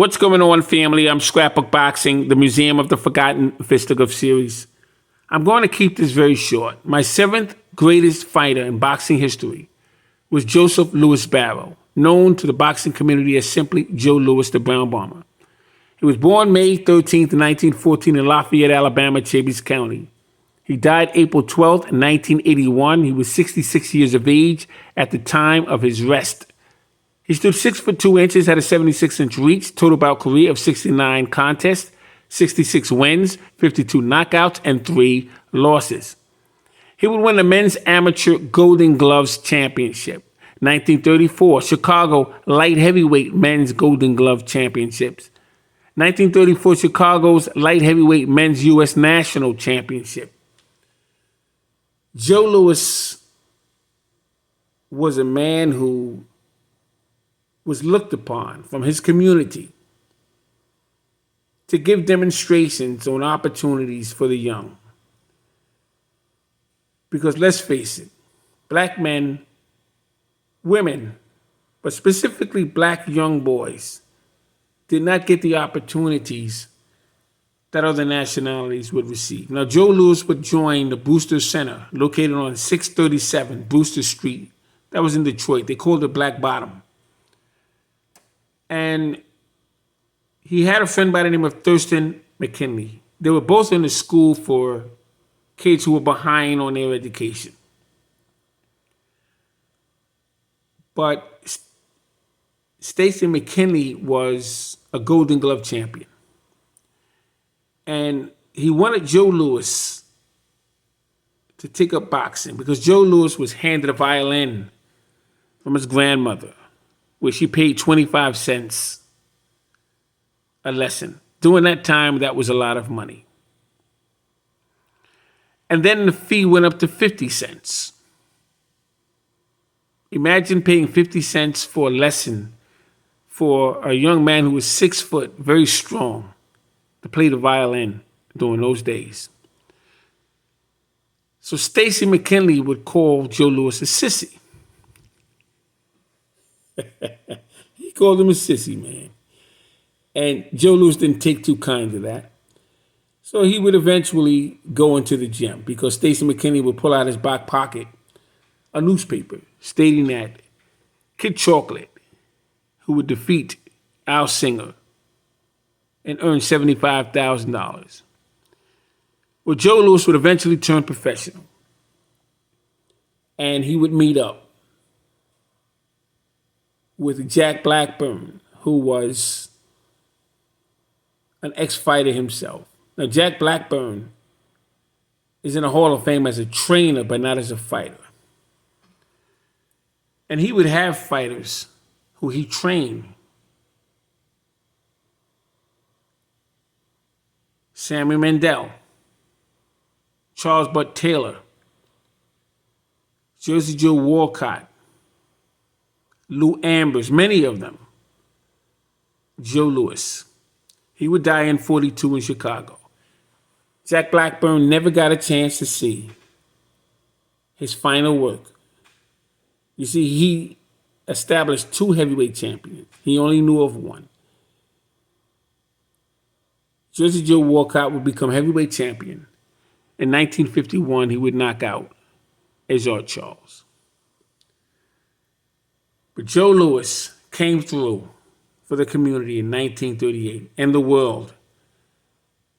What's going on, family? I'm Scrapbook Boxing, the Museum of the Forgotten Fisticuff series. I'm going to keep this very short. My seventh greatest fighter in boxing history was Joseph Louis Barrow, known to the boxing community as simply Joe Louis, the Brown Bomber. He was born May 13th, 1914 in Lafayette, Alabama, Chabies County. He died April 12th, 1981. He was 66 years of age at the time of his rest. He stood 6'2", had a 76-inch reach, total bout career of 69 contests, 66 wins, 52 knockouts, and 3 losses. He would win the Men's Amateur Golden Gloves Championship, 1934 Chicago Light Heavyweight Men's Golden Glove Championships, 1934 Chicago's Light Heavyweight Men's U.S. National Championship. Joe Louis was a man who was looked upon from his community to give demonstrations on opportunities for the young. Because let's face it, black men, women, but specifically black young boys, did not get the opportunities that other nationalities would receive. Now, Joe Louis would join the Brewster Center, located on 637 Brewster Street. That was in Detroit. They called it Black Bottom. And he had a friend by the name of Thurston McKinley. They were both in the school for kids who were behind on their education. But Stacy McKinley was a Golden Glove champion. And he wanted Joe Louis to take up boxing because Joe Louis was handed a violin from his grandmother, where she paid 25 cents a lesson. During that time, that was a lot of money. And then the fee went up to 50 cents. Imagine paying 50 cents for a lesson for a young man who was 6 foot, very strong, to play the violin during those days. So Stacy McKinley would call Joe Louis a sissy. He called him a sissy, man. And Joe Louis didn't take too kind to that. So he would eventually go into the gym because Stacy McKinley would pull out his back pocket a newspaper stating that Kid Chocolate, who would defeat Al Singer and earn $75,000. Well, Joe Louis would eventually turn professional. And he would meet up with Jack Blackburn, who was an ex-fighter himself. Now, Jack Blackburn is in the Hall of Fame as a trainer, but not as a fighter. And he would have fighters who he trained. Sammy Mandel, Charles Bud Taylor, Jersey Joe Walcott, Lou Ambers, many of them. Joe Louis. He would die in 42 in Chicago. Jack Blackburn never got a chance to see his final work. You see, he established 2 heavyweight champions. He only knew of one. Jersey Joe Walcott would become heavyweight champion. In 1951, he would knock out Ezzard Charles. But Joe Louis came through for the community in 1938 and the world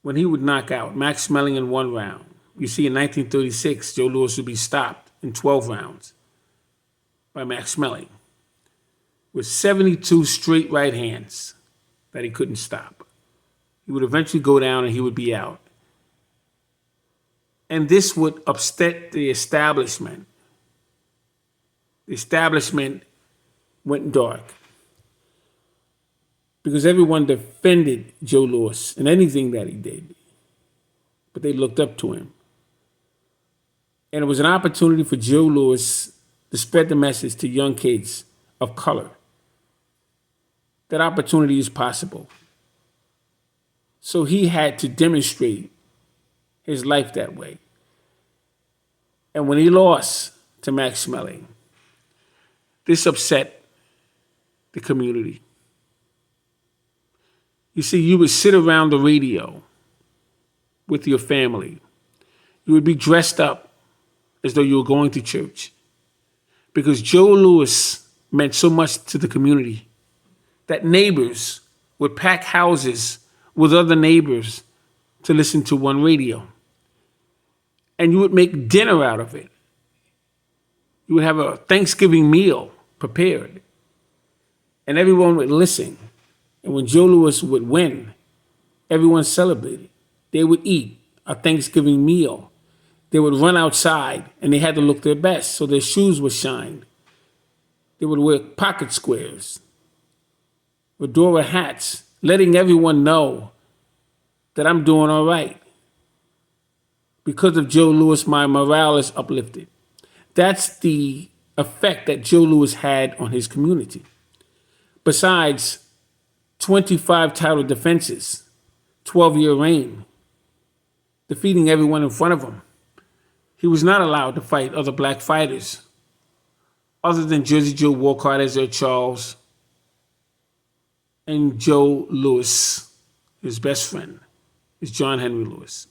when he would knock out Max Schmeling in 1 round. You see, in 1936, Joe Louis would be stopped in 12 rounds by Max Schmeling with 72 straight right hands that he couldn't stop. He would eventually go down and he would be out. And this would upset the establishment. The establishment went dark because everyone defended Joe Louis and anything that he did, but they looked up to him. And it was an opportunity for Joe Louis to spread the message to young kids of color that opportunity is possible. So he had to demonstrate his life that way. And when he lost to Max Schmeling, this upset the community. You see, you would sit around the radio with your family. You would be dressed up as though you were going to church because Joe Louis meant so much to the community that neighbors would pack houses with other neighbors to listen to one radio. And you would make dinner out of it. You would have a Thanksgiving meal prepared, and everyone would listen. And when Joe Louis would win, everyone celebrated. They would eat a Thanksgiving meal. They would run outside, and they had to look their best, so their shoes would shine. They would wear pocket squares, fedora hats, letting everyone know that I'm doing all right. Because of Joe Louis, my morale is uplifted. That's the effect that Joe Louis had on his community. Besides 25 title defenses, 12-year reign, defeating everyone in front of him, he was not allowed to fight other black fighters other than Jersey Joe Walcott, Ezra Charles, and Joe Louis, his best friend, is John Henry Lewis.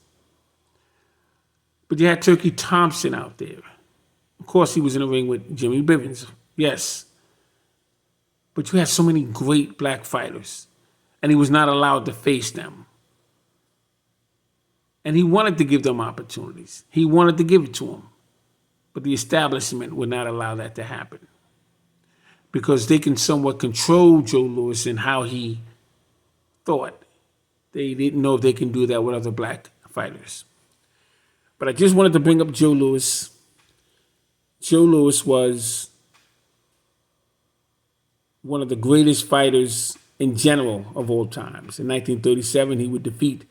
But you had Turkey Thompson out there. Of course, he was in the ring with Jimmy Bivens, yes. But you had so many great black fighters, and he was not allowed to face them. And he wanted to give them opportunities. He wanted to give it to them. But the establishment would not allow that to happen because they can somewhat control Joe Louis and how he thought. They didn't know if they can do that with other black fighters. But I just wanted to bring up Joe Louis. Joe Louis was one of the greatest fighters in general of all times. In 1937, he would defeat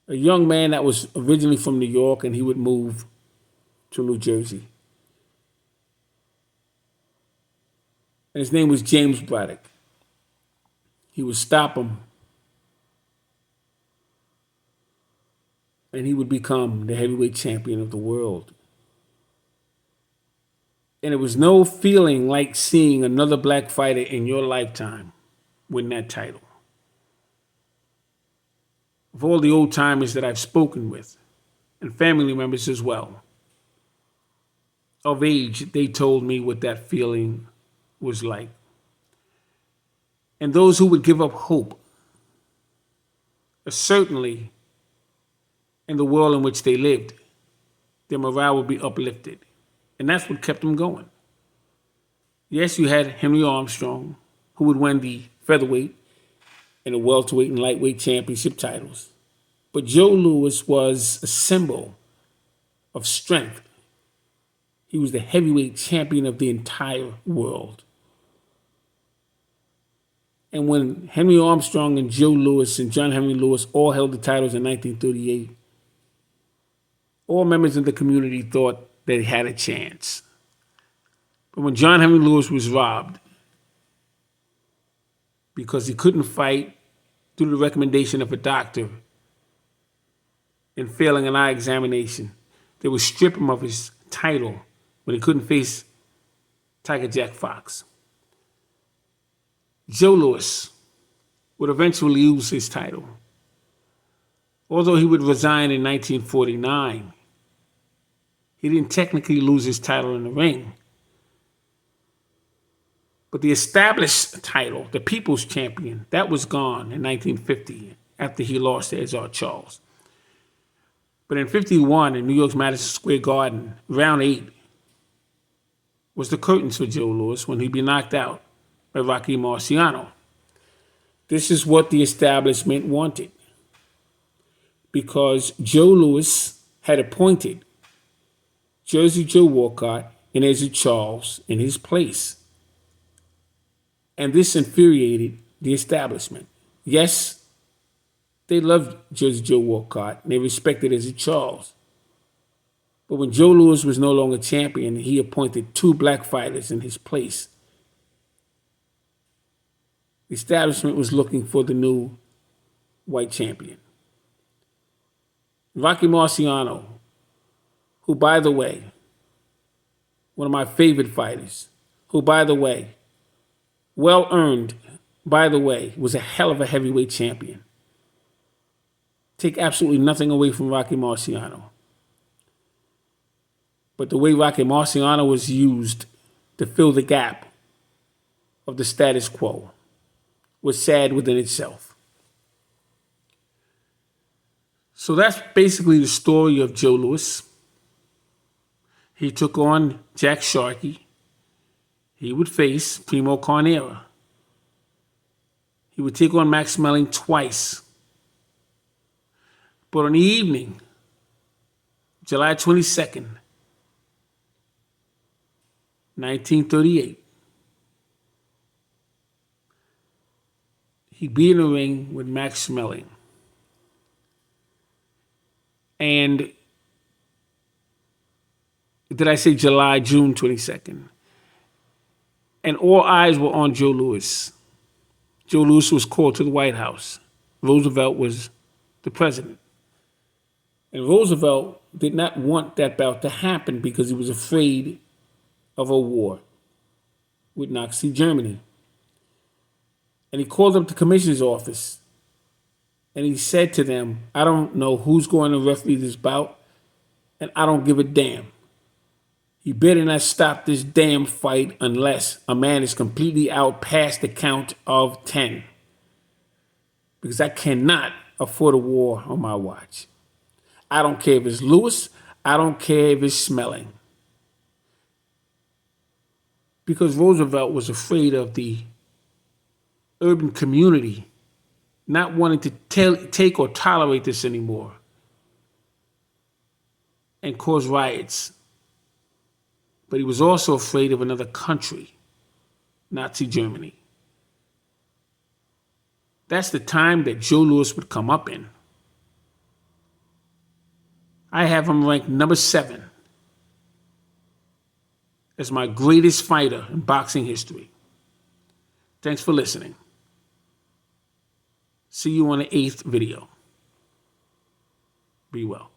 a young man that was originally from New York, and he would move to New Jersey. And his name was James Braddock. He would stop him, and he would become the heavyweight champion of the world. And it was no feeling like seeing another black fighter in your lifetime win that title. Of all the old timers that I've spoken with, and family members as well, of age, they told me what that feeling was like. And those who would give up hope, certainly in the world in which they lived, their morale would be uplifted. And that's what kept them going. Yes, you had Henry Armstrong, who would win the featherweight and the welterweight and lightweight championship titles. But Joe Louis was a symbol of strength. He was the heavyweight champion of the entire world. And when Henry Armstrong and Joe Louis and John Henry Lewis all held the titles in 1938, all members of the community thought they had a chance. But when John Henry Lewis was robbed because he couldn't fight due to the recommendation of a doctor and failing an eye examination, they would strip him of his title when he couldn't face Tiger Jack Fox. Joe Louis would eventually lose his title. Although he would resign in 1949, he didn't technically lose his title in the ring. But the established title, the People's Champion, that was gone in 1950 after he lost to Ezra Charles. But in 51, in New York's Madison Square Garden, round 8 was the curtains for Joe Louis when he'd be knocked out by Rocky Marciano. This is what the establishment wanted, because Joe Louis had appointed Jersey Joe Walcott and Ezra Charles in his place. And this infuriated the establishment. Yes, they loved Jersey Joe Walcott and they respected Ezra Charles. But when Joe Louis was no longer champion, he appointed 2 black fighters in his place. The establishment was looking for the new white champion. Rocky Marciano, who, by the way, one of my favorite fighters, who, by the way, well earned by the way, was a hell of a heavyweight champion. Take absolutely nothing away from Rocky Marciano. But the way Rocky Marciano was used to fill the gap of the status quo was sad within itself. So that's basically the story of Joe Louis. He took on Jack Sharkey. He would face Primo Carnera. He would take on Max Schmeling twice. But on the evening, July 22nd, 1938, he'd be in the ring with Max Schmeling. And did I say July, June 22nd? And all eyes were on Joe Louis. Joe Louis was called to the White House. Roosevelt was the president. And Roosevelt did not want that bout to happen because he was afraid of a war with Nazi Germany. And he called up the commissioner's office and he said to them, I don't know who's going to referee this bout, and I don't give a damn. You better not stop this damn fight unless a man is completely out past the count of 10. Because I cannot afford a war on my watch. I don't care if it's Louis. I don't care if it's Schmeling. Because Roosevelt was afraid of the urban community not wanting to take or tolerate this anymore and cause riots. But he was also afraid of another country, Nazi Germany. That's the time that Joe Louis would come up in. I have him ranked number 7 as my greatest fighter in boxing history. Thanks for listening. See you on the 8th video. Be well.